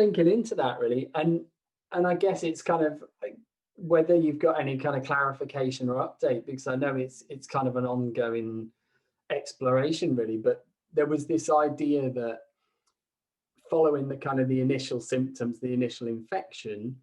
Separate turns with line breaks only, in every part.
linking into that really, and I guess it's kind of like whether you've got any kind of clarification or update, because I know it's kind of an ongoing exploration really, but there was this idea that following the kind of the initial symptoms, the initial infection,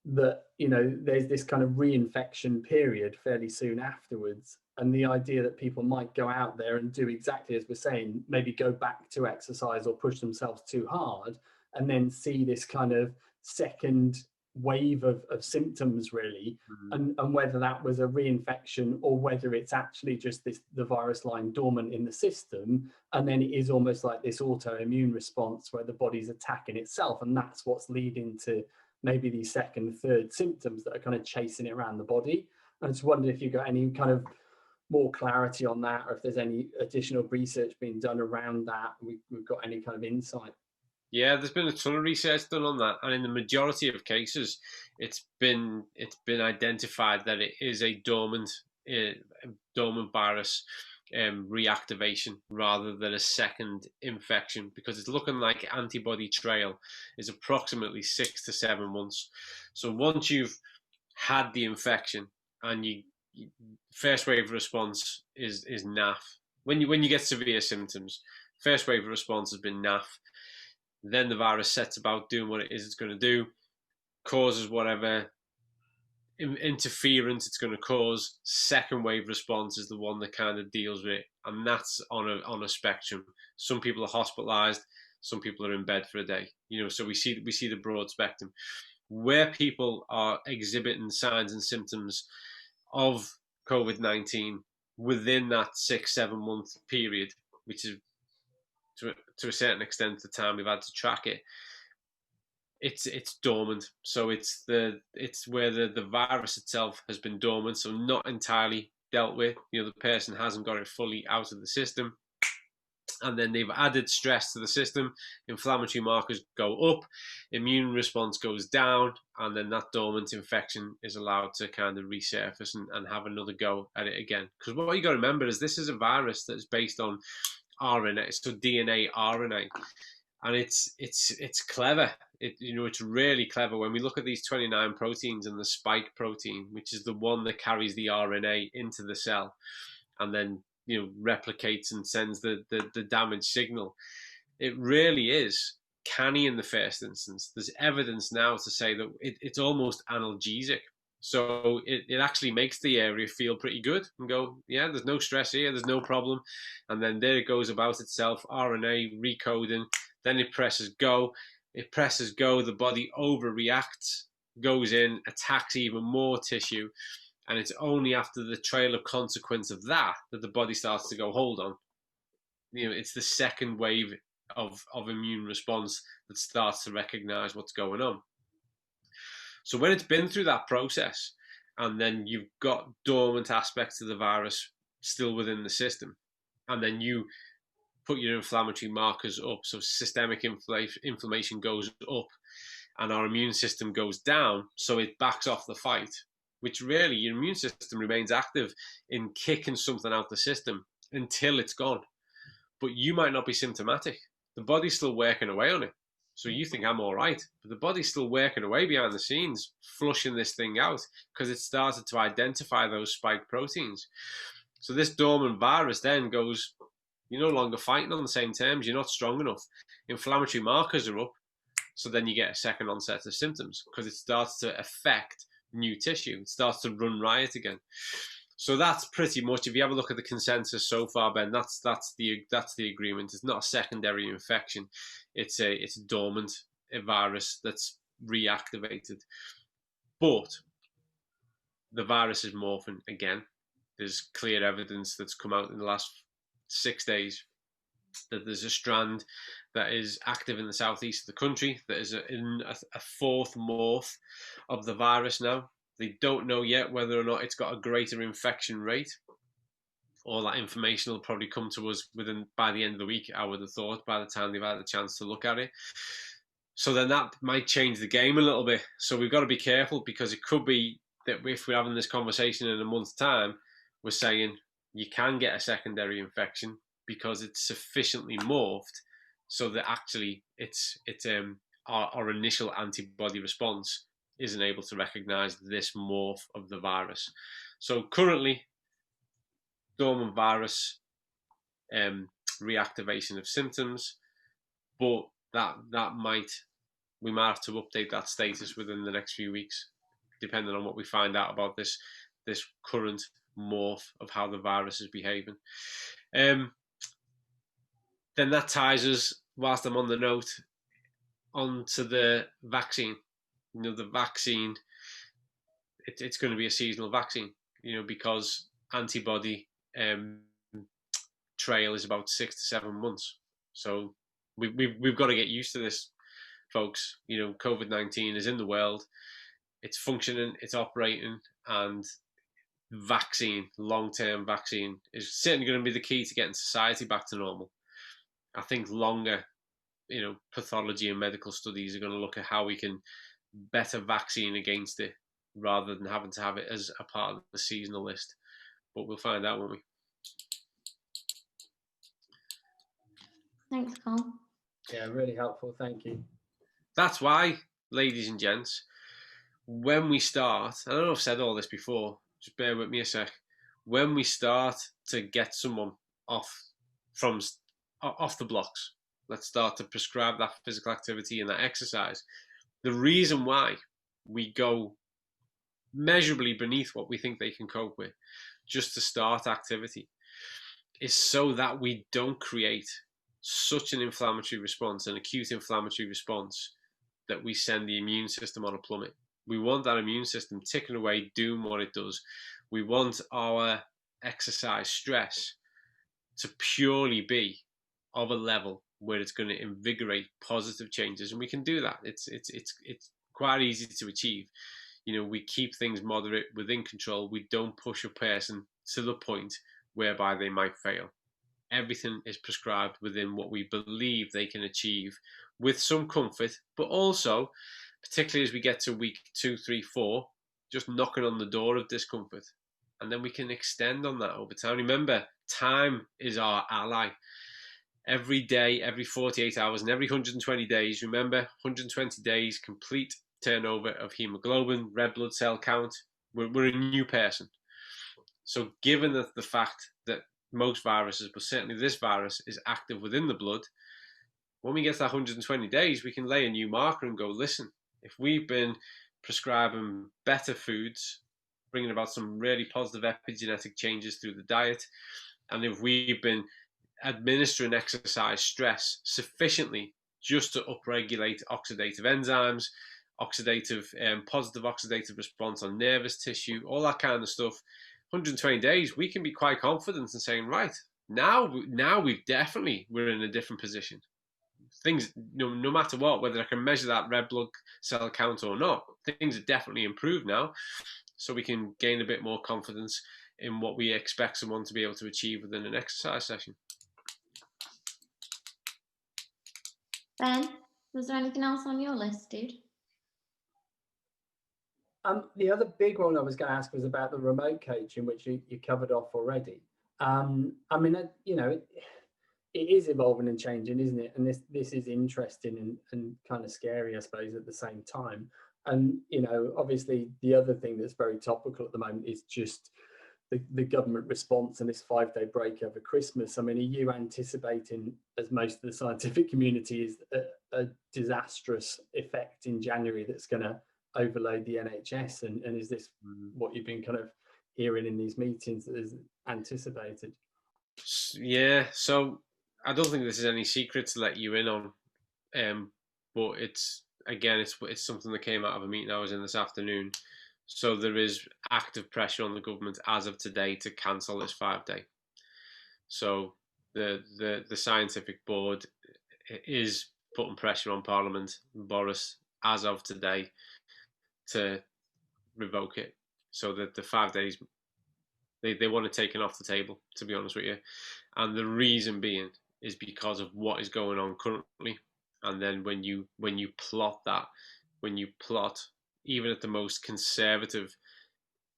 that there's this kind of reinfection period fairly soon afterwards, and the idea that people might go out there and do exactly as we're saying, maybe go back to exercise or push themselves too hard, and then see this kind of second wave of symptoms really, and whether that was a reinfection or whether it's actually just the virus lying dormant in the system, and then it is almost like this autoimmune response where the body's attacking itself, and that's what's leading to maybe these second, third symptoms that are kind of chasing it around the body. I just wondered if you got any kind of more clarity on that, or if there's any additional research being done around that. We've got any kind of insight.
Yeah, there's been a ton of research done on that, and in the majority of cases, it's been identified that it is a dormant virus reactivation rather than a second infection, because it's looking like antibody trail is approximately 6 to 7 months. So once you've had the infection and you first wave response is NAF. When you get severe symptoms, first wave response has been NAF. Then the virus sets about doing what it is it's going to do, causes whatever interference it's going to cause. Second wave response is the one that kind of deals with it, and that's on a spectrum. Some people are hospitalized, some people are in bed for a day. So we see the broad spectrum. Where people are exhibiting signs and symptoms of COVID-19 within that 6-7 month period, which is to a certain extent the time we've had to track it, it's dormant. So it's where the virus itself has been dormant, so not entirely dealt with. The person hasn't got it fully out of the system, and then they've added stress to the system. Inflammatory markers go up, immune response goes down, and then that dormant infection is allowed to kind of resurface and have another go at it again. Because what you got to remember is this is a virus that's based on RNA, so DNA, RNA, and it's clever. It's really clever. When we look at these 29 proteins and the spike protein, which is the one that carries the RNA into the cell, and then replicates and sends the damage signal, it really is canny in the first instance. There's evidence now to say that it's almost analgesic. So it actually makes the area feel pretty good and go, yeah, there's no stress here, there's no problem. And then there it goes about itself, RNA recoding, then it presses go. It presses go, the body overreacts, goes in, attacks even more tissue. And it's only after the trail of consequence of that the body starts to go, hold on. It's the second wave of immune response that starts to recognize what's going on. So when it's been through that process, and then you've got dormant aspects of the virus still within the system, and then you put your inflammatory markers up, so systemic inflammation goes up, and our immune system goes down, so it backs off the fight, which really your immune system remains active in kicking something out the system until it's gone. But you might not be symptomatic. The body's still working away on it. So you think I'm all right, but the body's still working away behind the scenes, flushing this thing out because it started to identify those spike proteins. So this dormant virus then goes, you're no longer fighting on the same terms. You're not strong enough. Inflammatory markers are up. So then you get a second onset of symptoms because it starts to affect new tissue. It starts to run riot again. So that's pretty much, if you have a look at the consensus so far, Ben, that's the agreement. It's not a secondary infection. It's a dormant virus that's reactivated. But the virus is morphing again. There's clear evidence that's come out in the last 6 days that there's a strand that is active in the southeast of the country that is in a fourth morph of the virus now. They don't know yet whether or not it's got a greater infection rate. All that information will probably come to us by the end of the week, I would have thought, by the time they've had a chance to look at it. So then that might change the game a little bit. So we've got to be careful, because it could be that if we're having this conversation in a month's time, we're saying you can get a secondary infection because it's sufficiently morphed so that actually it's our initial antibody response isn't able to recognize this morph of the virus. So currently, dormant virus reactivation of symptoms, but we might have to update that status within the next few weeks, depending on what we find out about this current morph of how the virus is behaving. Then that ties us, whilst I'm on the note, onto the vaccine. The vaccine, it's going to be a seasonal vaccine, because antibody trail is about 6 to 7 months. So we've got to get used to this, folks. COVID-19 is in the world, it's functioning, it's operating, and long-term vaccine is certainly going to be the key to getting society back to normal. I think longer, pathology and medical studies are going to look at how we can better vaccine against it, rather than having to have it as a part of the seasonal list. But we'll find out, won't we?
Thanks, Col.
Yeah, really helpful. Thank you.
That's why, ladies and gents, when we start, I don't know if I've said all this before, just bear with me a sec. When we start to get someone off the blocks, let's start to prescribe that physical activity and that exercise. The reason why we go measurably beneath what we think they can cope with just to start activity is so that we don't create such an inflammatory response, an acute inflammatory response, that we send the immune system on a plummet. We want that immune system ticking away, doing what it does. We want our exercise stress to purely be of a level where it's going to invigorate positive changes, and we can do that. It's quite easy to achieve. We keep things moderate, within control. We don't push a person to the point whereby they might fail. Everything is prescribed within what we believe they can achieve, with some comfort, but also, particularly as we get to week 2, 3, 4, just knocking on the door of discomfort. And then we can extend on that over time. Remember, time is our ally. Every day, every 48 hours, and every 120 days, remember, 120 days, complete turnover of hemoglobin, red blood cell count, we're a new person. So given the fact that most viruses, but certainly this virus, is active within the blood, when we get to that 120 days, we can lay a new marker and go, listen, if we've been prescribing better foods, bringing about some really positive epigenetic changes through the diet, and if we've been administering exercise stress sufficiently just to upregulate oxidative enzymes, positive oxidative response on nervous tissue, all that kind of stuff, 120 days, we can be quite confident in saying, right, now we're in a different position. Things, no matter what, whether I can measure that red blood cell count or not, things are definitely improved now. So we can gain a bit more confidence in what we expect someone to be able to achieve within an exercise session.
Ben, was there anything else on your list, dude?
The other big one I was going to ask was about the remote coaching, which you covered off already. It is evolving and changing, isn't it? And this is interesting and kind of scary, I suppose, at the same time. And, obviously the other thing that's very topical at the moment is just the government response and this 5-day break over Christmas. I mean, are you anticipating, as most of the scientific community is, a disastrous effect in January that's going to overload the NHS? And is this what you've been kind of hearing in these meetings that is anticipated?
Yeah, so I don't think this is any secret to let you in on, but it's something that came out of a meeting I was in this afternoon. So there is active pressure on the government as of today to cancel this 5-day. So the scientific board is putting pressure on Parliament, Boris, as of today, to revoke it. So that the 5 days, they want it taken off the table, to be honest with you. And the reason being is because of what is going on currently. And then when you plot that, even at the most conservative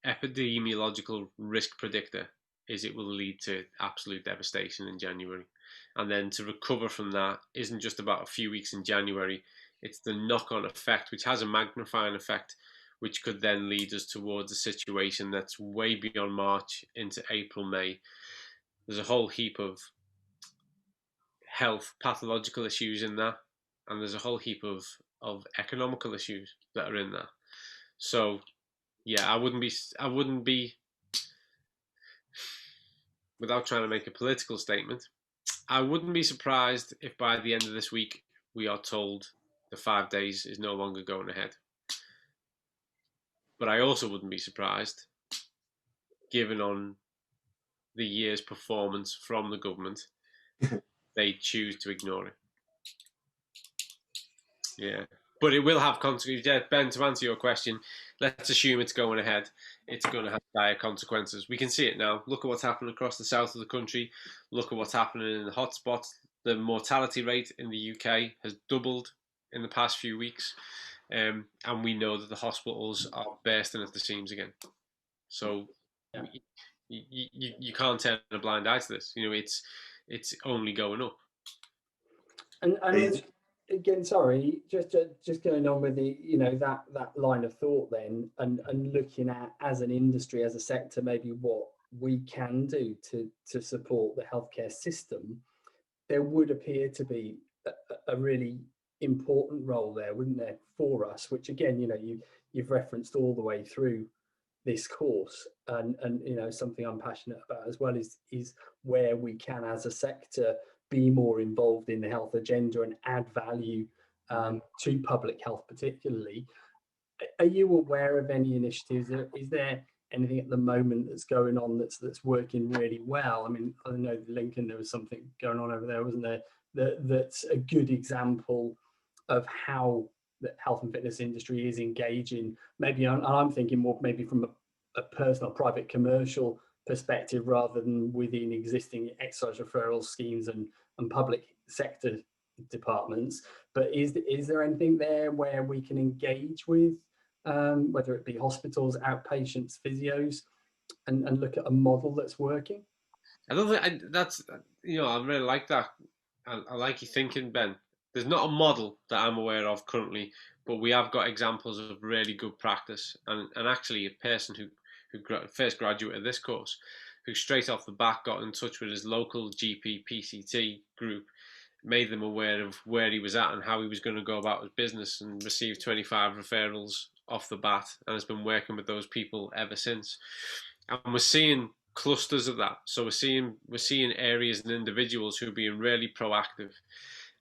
epidemiological risk predictor, is it will lead to absolute devastation in January. And then to recover from that isn't just about a few weeks in January, It's the knock-on effect, which has a magnifying effect, which could then lead us towards a situation that's way beyond March into April, May. There's a whole heap of health pathological issues in there, and there's a whole heap of economical issues that are in there. So yeah, I wouldn't be, without trying to make a political statement, I wouldn't be surprised if by the end of this week we are told the 5 days is no longer going ahead. But I also wouldn't be surprised, given on the year's performance from the government, they choose to ignore it. Yeah. But it will have consequences. Yeah, Ben, to answer your question, let's assume it's going ahead. It's going to have dire consequences. We can see it now. Look at what's happening across the south of the country. Look at what's happening in the hotspots. The mortality rate in the UK has doubled in the past few weeks. And we know that the hospitals are bursting at the seams again. So
Yeah.
you can't turn a blind eye to this. You know, it's only going up.
And again, sorry, just going on with the, you know, that line of thought then, and looking at, as an industry, as a sector, maybe what we can do to support the healthcare system, there would appear to be a really important role there, wouldn't there, for us, which again, you know, you've referenced all the way through this course, and you know, something I'm passionate about as well is where we can, as a sector, be more involved in the health agenda and add value to public health particularly. Are you aware of any initiatives? Is there anything at the moment that's going on that's working really well? I mean, I know Lincoln, there was something going on over there, wasn't there, that's a good example of how the health and fitness industry is engaging. Maybe I'm thinking more maybe from a personal, private, commercial perspective rather than within existing exercise referral schemes and public sector departments. But is there anything there where we can engage with, whether it be hospitals, outpatients, physios, and look at a model that's working?
I don't think that's, you know, I really like that. I like you thinking, Ben. There's not a model that I'm aware of currently, but we have got examples of really good practice. And actually, a person who first graduated this course, who straight off the bat got in touch with his local GP PCT group, made them aware of where he was at and how he was going to go about his business, and received 25 referrals off the bat, and has been working with those people ever since. And we're seeing clusters of that. So we're seeing areas and individuals who are being really proactive.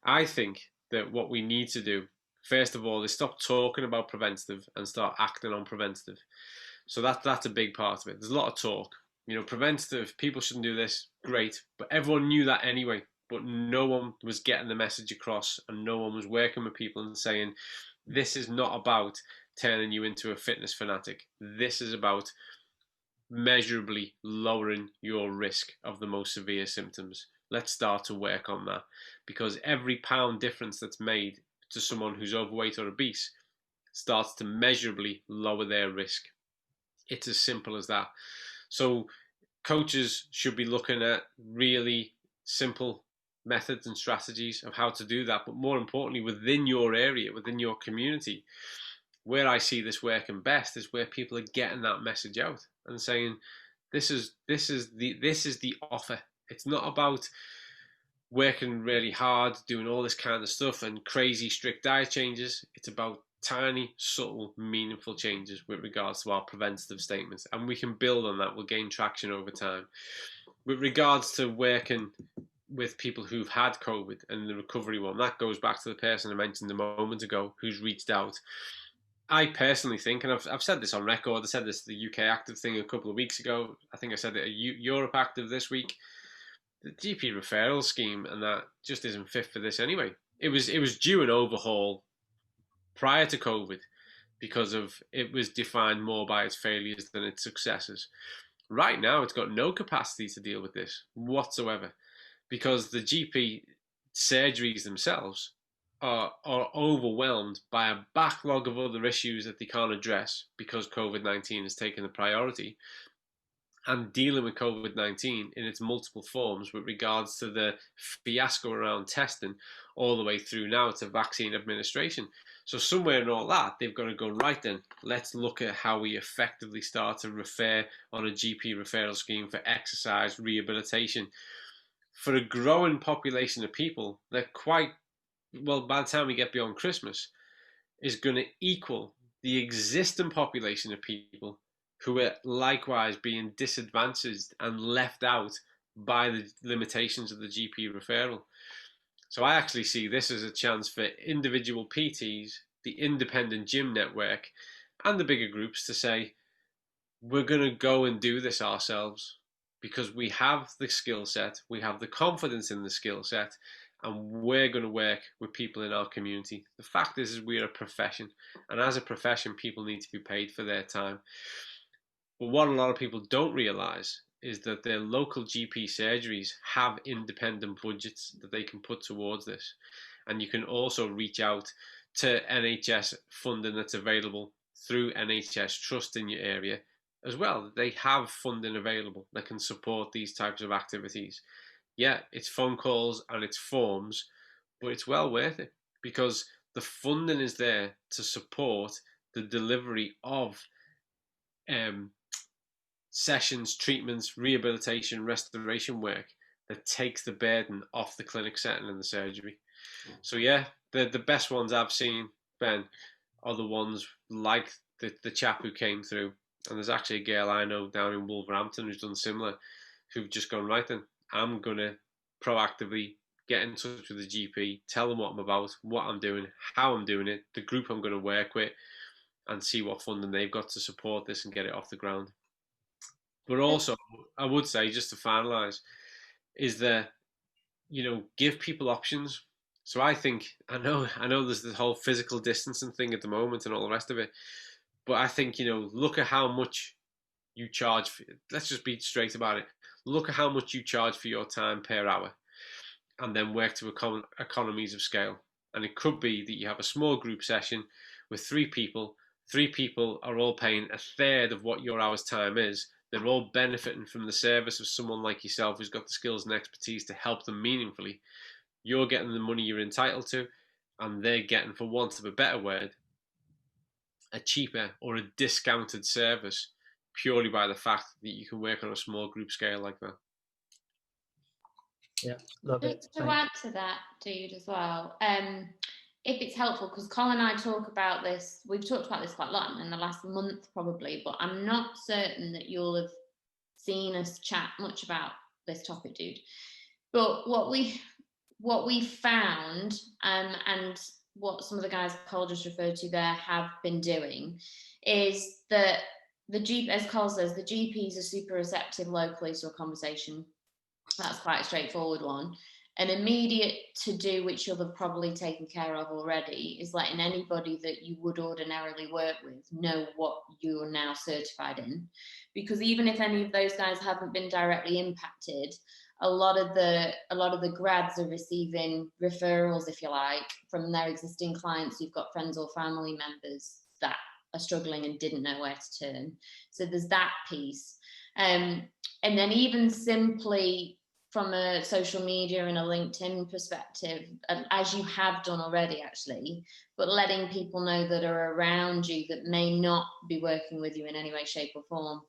I think that what we need to do, first of all, is stop talking about preventative and start acting on preventative. So that's a big part of it. There's a lot of talk. You know, preventative, people shouldn't do this, great. But everyone knew that anyway. But no one was getting the message across, and no one was working with people and saying, this is not about turning you into a fitness fanatic. This is about measurably lowering your risk of the most severe symptoms. Let's start to work on that, because every pound difference that's made to someone who's overweight or obese starts to measurably lower their risk. It's as simple as that. So coaches should be looking at really simple methods and strategies of how to do that, but more importantly, within your area, within your community. Where I see this working best is where people are getting that message out and saying, this is the offer. It's not about working really hard, doing all this kind of stuff and crazy strict diet changes. It's about tiny, subtle, meaningful changes with regards to our preventative statements, and we can build on that. We'll gain traction over time. With regards to working with people who've had COVID and the recovery one, that goes back to the person I mentioned a moment ago who's reached out. I personally think, and I've said this on record, I said this to the UK Active thing a couple of weeks ago, I think I said it at Europe Active this week, the GP referral scheme and that just isn't fit for this anyway. It was due an overhaul prior to COVID because it was defined more by its failures than its successes. Right now, it's got no capacity to deal with this whatsoever, because the GP surgeries themselves are overwhelmed by a backlog of other issues that they can't address because COVID-19 has taken the priority. and dealing with COVID-19 in its multiple forms with regards to the fiasco around testing all the way through now to vaccine administration. So somewhere in all that, they've got to go, right then, let's look at how we effectively start to refer on a GP referral scheme for exercise rehabilitation. For a growing population of people, they're quite, well, by the time we get beyond Christmas, is going to equal the existing population of people who are likewise being disadvantaged and left out by the limitations of the GP referral. So I actually see this as a chance for individual PTs, the independent gym network, and the bigger groups to say, we're going to go and do this ourselves because we have the skill set, we have the confidence in the skill set, and we're going to work with people in our community. The fact is we're a profession, and as a profession, people need to be paid for their time. But what a lot of people don't realise is that their local GP surgeries have independent budgets that they can put towards this. And you can also reach out to NHS funding that's available through NHS Trust in your area as well. They have funding available that can support these types of activities. Yeah, it's phone calls and it's forms, but it's well worth it because the funding is there to support the delivery of sessions, treatments, rehabilitation, restoration work that takes the burden off the clinic setting and the surgery. So yeah, the best ones I've seen, Ben, are the ones like the chap who came through. And there's actually a girl I know down in Wolverhampton who's done similar, who've just gone, right then, I'm going to proactively get in touch with the GP, tell them what I'm about, what I'm doing, how I'm doing it, the group I'm going to work with, and see what funding they've got to support this and get it off the ground. But also, I would say, just to finalise, is that, give people options. So I think, I know there's the whole physical distancing thing at the moment and all the rest of it, but I think, look at how much you charge. Let's just be straight about it. Look at how much you charge for your time per hour and then work to economies of scale. And it could be that you have a small group session with 3 people. 3 people are all paying a third of what your hour's time is. They're all benefiting from the service of someone like yourself who's got the skills and expertise to help them meaningfully. You're getting the money you're entitled to, and they're getting, for want of a better word, a cheaper or a discounted service purely by the fact that you can work on a small group scale like that.
Yeah, love it.
Just to add to that, dude, as well, if it's helpful, because Colin and I talk about this, we've talked about this quite a lot in the last month probably, but I'm not certain that you'll have seen us chat much about this topic, dude. But what we found, and what some of the guys Col just referred to there have been doing, is that the GP, as Col says, the GPs are super receptive locally to a conversation. That's quite a straightforward one. An immediate to-do, which you'll have probably taken care of already, is letting anybody that you would ordinarily work with know what you're now certified in. Because even if any of those guys haven't been directly impacted, a lot of the grads are receiving referrals, if you like, from their existing clients who've got friends or family members that are struggling and didn't know where to turn. So there's that piece. And then even simply from a social media and a LinkedIn perspective, as you have done already actually, but letting people know that are around you that may not be working with you in any way, shape or form,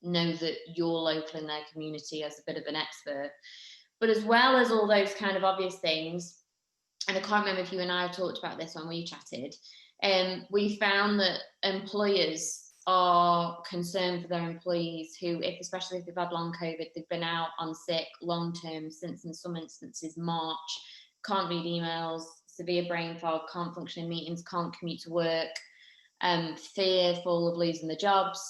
know that you're local in their community as a bit of an expert. But as well as all those kind of obvious things, and I can't remember if you and I have talked about this when we chatted, we found that employers are concerned for their employees who, especially if they've had long COVID, they've been out on sick long term since, in some instances, March, can't read emails, severe brain fog, can't function in meetings, can't commute to work, fearful of losing their jobs.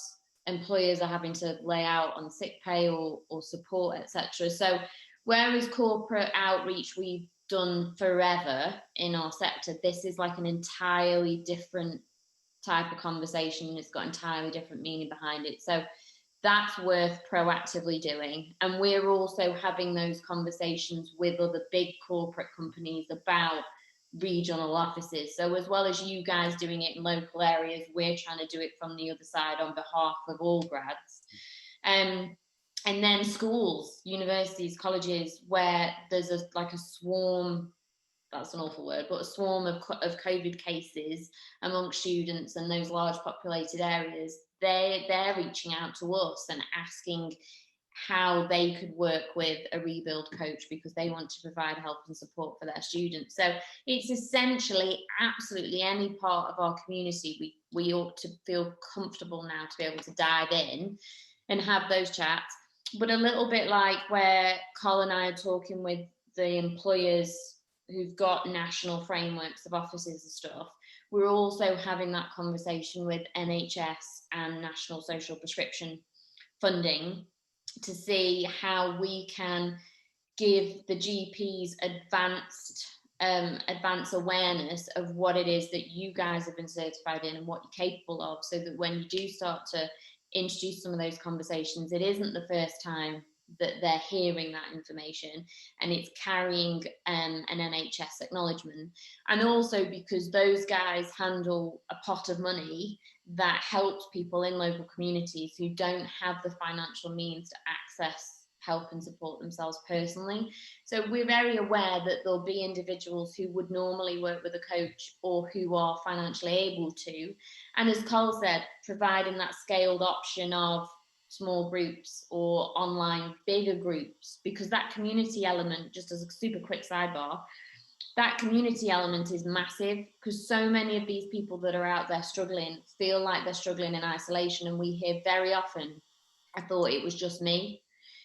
Employers are having to lay out on sick pay or support, etc. So whereas corporate outreach we've done forever in our sector, this is like an entirely different type of conversation. It's got entirely different meaning behind it. So that's worth proactively doing. And we're also having those conversations with other big corporate companies about regional offices. So as well as you guys doing it in local areas, we're trying to do it from the other side on behalf of all grads. And then schools, universities, colleges, where there's a swarm, that's an awful word, but a swarm of COVID cases amongst students and those large populated areas, they're reaching out to us and asking how they could work with a rebuild coach because they want to provide help and support for their students. So it's essentially absolutely any part of our community we ought to feel comfortable now to be able to dive in and have those chats. But a little bit like where Col and I are talking with the employers who've got national frameworks of offices and stuff, we're also having that conversation with NHS and National Social Prescription funding to see how we can give the GPs advanced awareness of what it is that you guys have been certified in and what you're capable of, so that when you do start to introduce some of those conversations, it isn't the first time that they're hearing that information and it's carrying an NHS acknowledgement. And also because those guys handle a pot of money that helps people in local communities who don't have the financial means to access help and support themselves personally. So we're very aware that there'll be individuals who would normally work with a coach or who are financially able to. And as Col said, providing that scaled option of small groups or online bigger groups, because that community element, just as a super quick sidebar, that community element is massive, because so many of these people that are out there struggling feel like they're struggling in isolation. And we hear very often, I thought it was just me.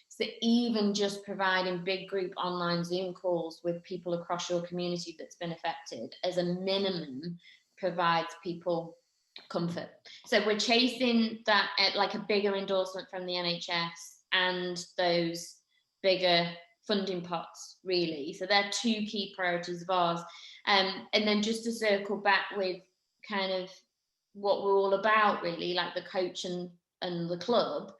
So even just providing big group online Zoom calls with people across your community that's been affected as a minimum provides people comfort. So we're chasing that at like a bigger endorsement from the NHS and those bigger funding pots, really. So they're two key priorities of ours. And then just to circle back with kind of what we're all about, really, like the coach and the club,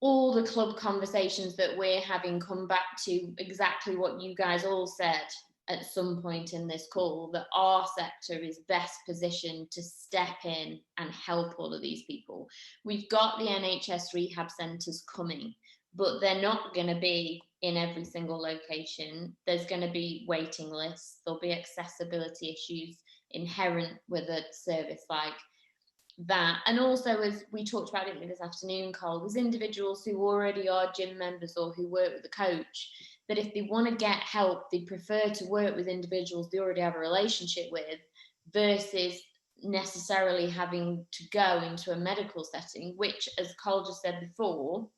all the club conversations that we're having come back to exactly what you guys all said at some point in this call, that our sector is best positioned to step in and help all of these people. We've got the NHS rehab centres coming, but they're not going to be in every single location. There's going to be waiting lists. There'll be accessibility issues inherent with a service like that. And also, as we talked about it this afternoon, Col, there's individuals who already are gym members or who work with a coach, that if they want to get help, they prefer to work with individuals they already have a relationship with versus necessarily having to go into a medical setting, which, as Col just said before,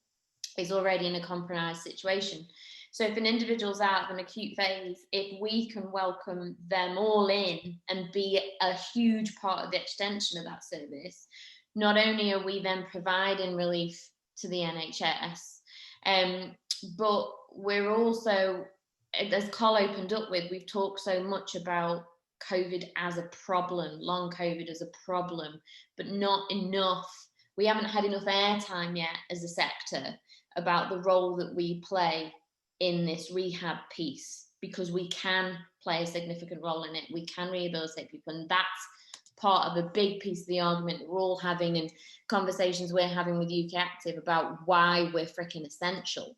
is already in a compromised situation. So if an individual's out of an acute phase, if we can welcome them all in and be a huge part of the extension of that service, not only are we then providing relief to the NHS, but we're also, as Col opened up with, we've talked so much about COVID as a problem, long COVID as a problem, but not enough. We haven't had enough airtime yet as a sector about the role that we play in this rehab piece, because we can play a significant role in it. We can rehabilitate people, and that's part of a big piece of the argument that we're all having and conversations we're having with UK Active about why we're freaking essential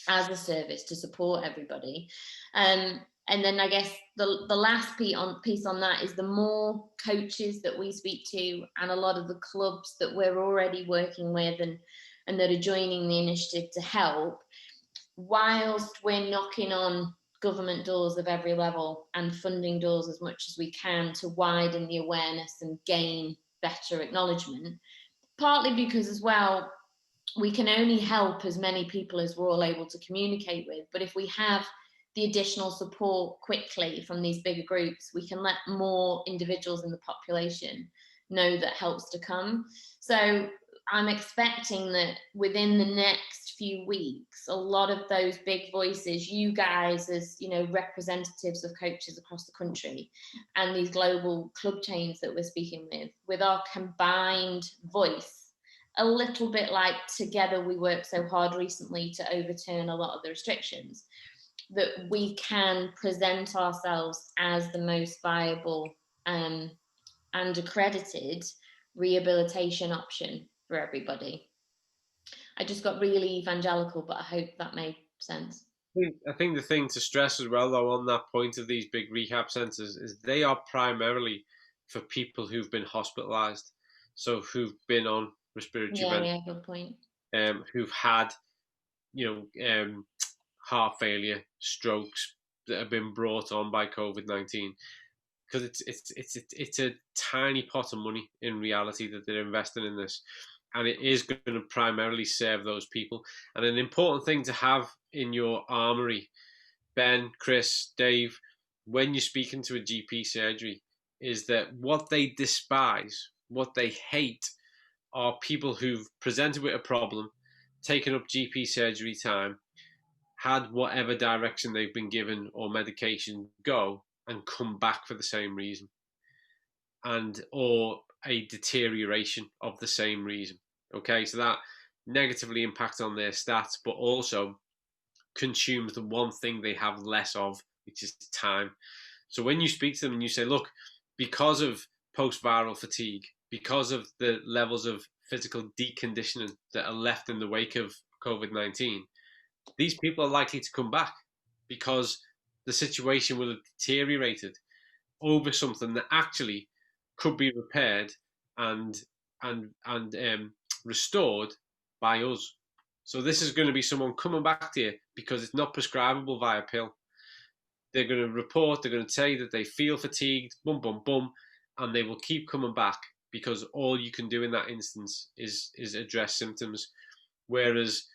as a service to support everybody. And then I guess the last piece on that is the more coaches that we speak to and a lot of the clubs that we're already working with and that are joining the initiative to help, whilst we're knocking on government doors of every level and funding doors as much as we can to widen the awareness and gain better acknowledgement, partly because as well, we can only help as many people as we're all able to communicate with. But if we have the additional support quickly from these bigger groups, we can let more individuals in the population know that help's to come. So I'm expecting that within the next few weeks, a lot of those big voices, you guys as, you know, representatives of coaches across the country and these global club chains that we're speaking with our combined voice, a little bit like together we worked so hard recently to overturn a lot of the restrictions, that we can present ourselves as the most viable and accredited rehabilitation option for everybody. I just got really evangelical, but I hope that made sense.
I think the thing to stress as well, though, on that point of these big rehab centres is they are primarily for people who've been hospitalised, so who've been on respiratory
Yeah, good point.
who've had, heart failure, strokes that have been brought on by COVID-19, because it's a tiny pot of money in reality that they're investing in this, and it is going to primarily serve those people. And an important thing to have in your armory, Ben, Chris, Dave, when you're speaking to a GP surgery, is that what they despise, what they hate, are people who've presented with a problem, taken up GP surgery time, had whatever direction they've been given or medication go, and come back for the same reason, and or a deterioration of the same reason. Okay, so that negatively impacts on their stats, but also consumes the one thing they have less of, which is time. So when you speak to them and you say, look, because of post-viral fatigue, because of the levels of physical deconditioning that are left in the wake of COVID-19, these people are likely to come back because the situation will have deteriorated over something that actually could be repaired and restored by us. So this is going to be someone coming back to you because it's not prescribable via pill. They're going to report, they're going to tell you that they feel fatigued, boom, boom, boom, and they will keep coming back because all you can do in that instance is address symptoms. Whereas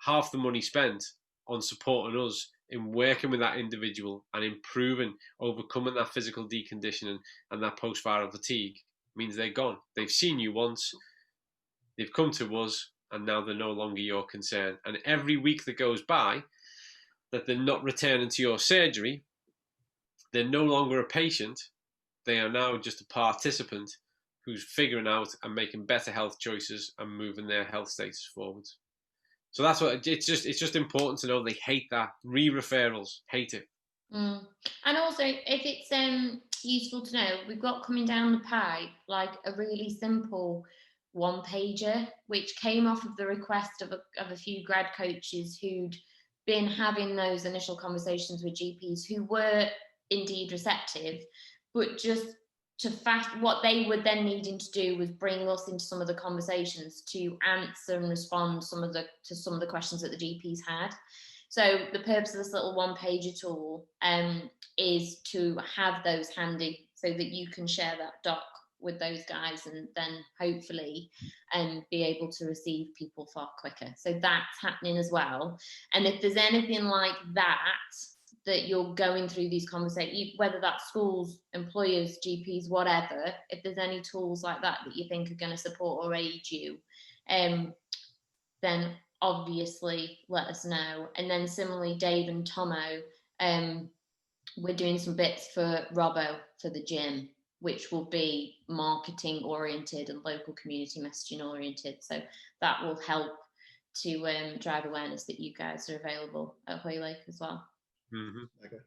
half the money spent on supporting us in working with that individual and improving, overcoming that physical deconditioning and that post-viral fatigue means they're gone. They've seen you once, they've come to us, and now they're no longer your concern. And every week that goes by that they're not returning to your surgery, they're no longer a patient. They are now just a participant who's figuring out and making better health choices and moving their health status forwards. So that's what it's just important to know they hate that. Re-referrals, hate it.
And also, if it's useful to know, we've got coming down the pipe like a really simple one-pager, which came off of the request of a few grad coaches who'd been having those initial conversations with GPs who were indeed receptive, but just what they were then needing to do was bring us into some of the conversations to answer and respond to some of the questions that the GPs had. So the purpose of this little one-pager tool is to have those handy so that you can share that doc with those guys and then hopefully be able to receive people far quicker. So that's happening as well. And if there's anything like that you're going through these conversations, whether that's schools, employers, GPs, whatever, if there's any tools like that you think are going to support or aid you, then obviously let us know. And then similarly, Dave and Tomo, we're doing some bits for Robbo for the gym, which will be marketing oriented and local community messaging oriented. So that will help to drive awareness that you guys are available at Hoylake as well.
Mm-hmm. Okay.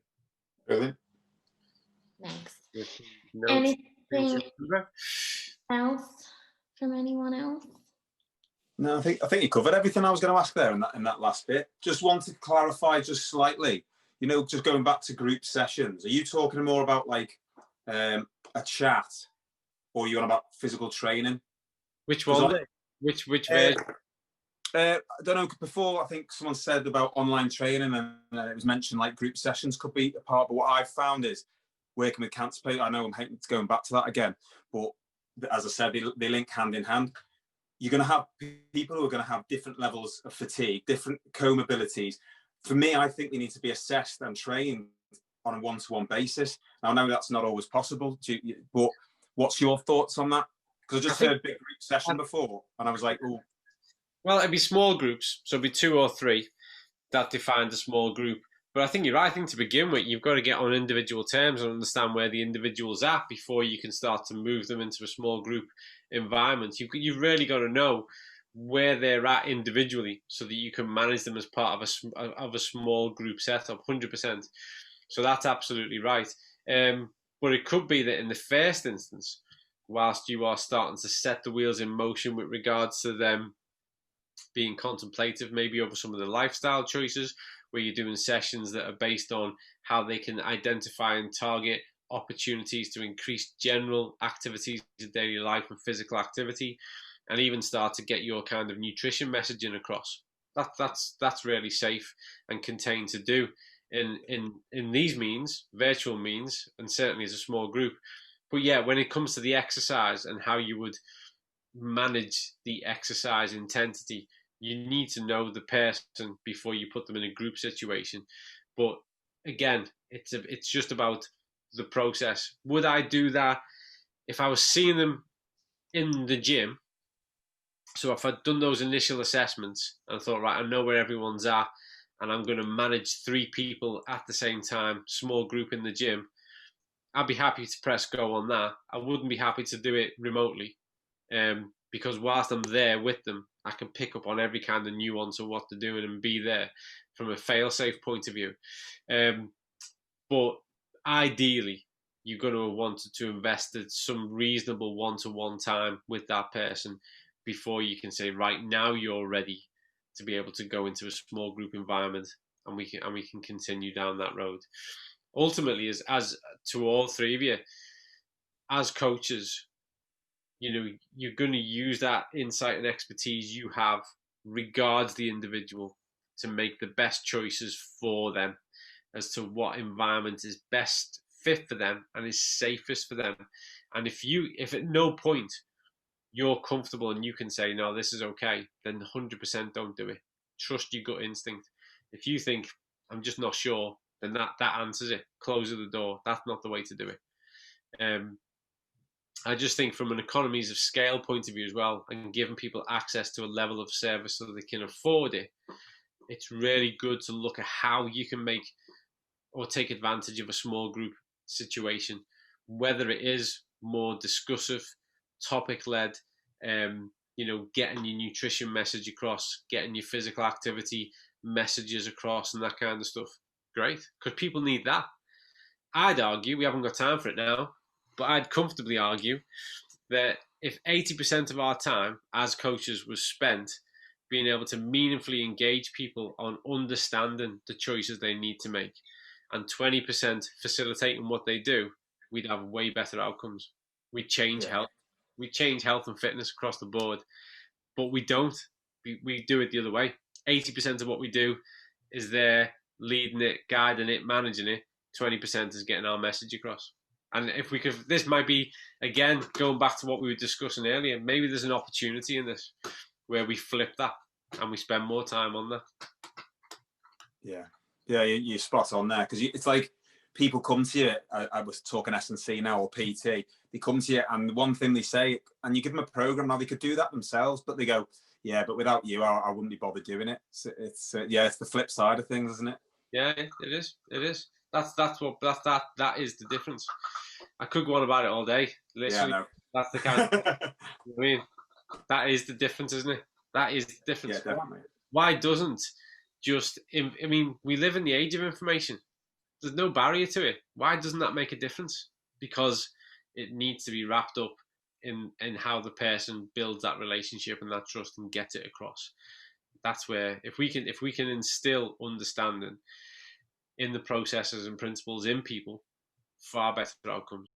Brilliant.
Next. Anything else from anyone else?
No, I think you covered everything I was going to ask there in that last bit. Just wanted to clarify just slightly. Just going back to group sessions. Are you talking more about like a chat, or are you on about physical training?
Which one? Which version?
I don't know. Before, I think someone said about online training, and it was mentioned like group sessions could be a part. But what I've found is working with cancer patients. I know I'm hating to going back to that again, but as I said, they link hand in hand. You're going to have people who are going to have different levels of fatigue, different comorbidities. For me, I think they need to be assessed and trained on a one-to-one basis. Now, I know that's not always possible, but what's your thoughts on that? Because I just heard big group session before, and I was like, oh.
Well, it'd be small groups, so it'd be 2 or 3 that defined a small group. But I think you're right. I think to begin with, you've got to get on individual terms and understand where the individual's at before you can start to move them into a small group environment. You've really got to know where they're at individually so that you can manage them as part of a small group setup, 100%. So that's absolutely right. But it could be that in the first instance, whilst you are starting to set the wheels in motion with regards to them being contemplative maybe over some of the lifestyle choices, where you're doing sessions that are based on how they can identify and target opportunities to increase general activities of daily life and physical activity, and even start to get your kind of nutrition messaging across. That's really safe and contained to do in these means, virtual means, and certainly as a small group. But yeah, when it comes to the exercise and how you would manage the exercise intensity, you need to know the person before you put them in a group situation. But again, it's just about the process. Would I do that if I was seeing them in the gym? So if I'd done those initial assessments and thought, right, I know where everyone's at, and I'm going to manage 3 people at the same time, small group in the gym, I'd be happy to press go on that. I wouldn't be happy to do it remotely, because whilst I'm there with them, I can pick up on every kind of nuance of what they're doing and be there from a fail-safe point of view. But ideally, you're going to want to invest some reasonable one-to-one time with that person before you can say, right, now you're ready to be able to go into a small group environment, and we can continue down that road. Ultimately, as to all 3 of you, as coaches, you're going to use that insight and expertise you have regards the individual to make the best choices for them as to what environment is best fit for them and is safest for them. And if at no point you're comfortable and you can say, no, this is okay, then 100% don't do it. Trust your gut instinct. If you think, I'm just not sure, then that answers it. Close the door. That's not the way to do it. I just think from an economies of scale point of view as well, and giving people access to a level of service so they can afford it, it's really good to look at how you can make or take advantage of a small group situation, whether it is more discussive, topic-led, getting your nutrition message across, getting your physical activity messages across and that kind of stuff. Great, because people need that. I'd argue, we haven't got time for it now, but I'd comfortably argue that if 80% of our time as coaches was spent being able to meaningfully engage people on understanding the choices they need to make, and 20% facilitating what they do, we'd have way better outcomes. We'd change health. We'd change health and fitness across the board, but we don't. We do it the other way. 80% of what we do is there, leading it, guiding it, managing it. 20% is getting our message across. And if we could, this might be, again, going back to what we were discussing earlier, maybe there's an opportunity in this where we flip that and we spend more time on that.
Yeah, you're spot on there, because it's like people come to you. I was talking S&C now, or PT. They come to you, and one thing they say, and you give them a program. Now they could do that themselves, but they go, "Yeah, but without you, I wouldn't be bothered doing it." So it's the flip side of things, isn't it?
Yeah, it is. It is. That is the difference. I could go on about it all day. Literally,
yeah, no.
That's the kind of. I mean, that is the difference, isn't it? That is the difference.
Yeah, definitely.
Why doesn't just? I mean, we live in the age of information. There's no barrier to it. Why doesn't that make a difference? Because it needs to be wrapped up in how the person builds that relationship and that trust and gets it across. That's where if we can instill understanding in the processes and principles in people, far better outcomes.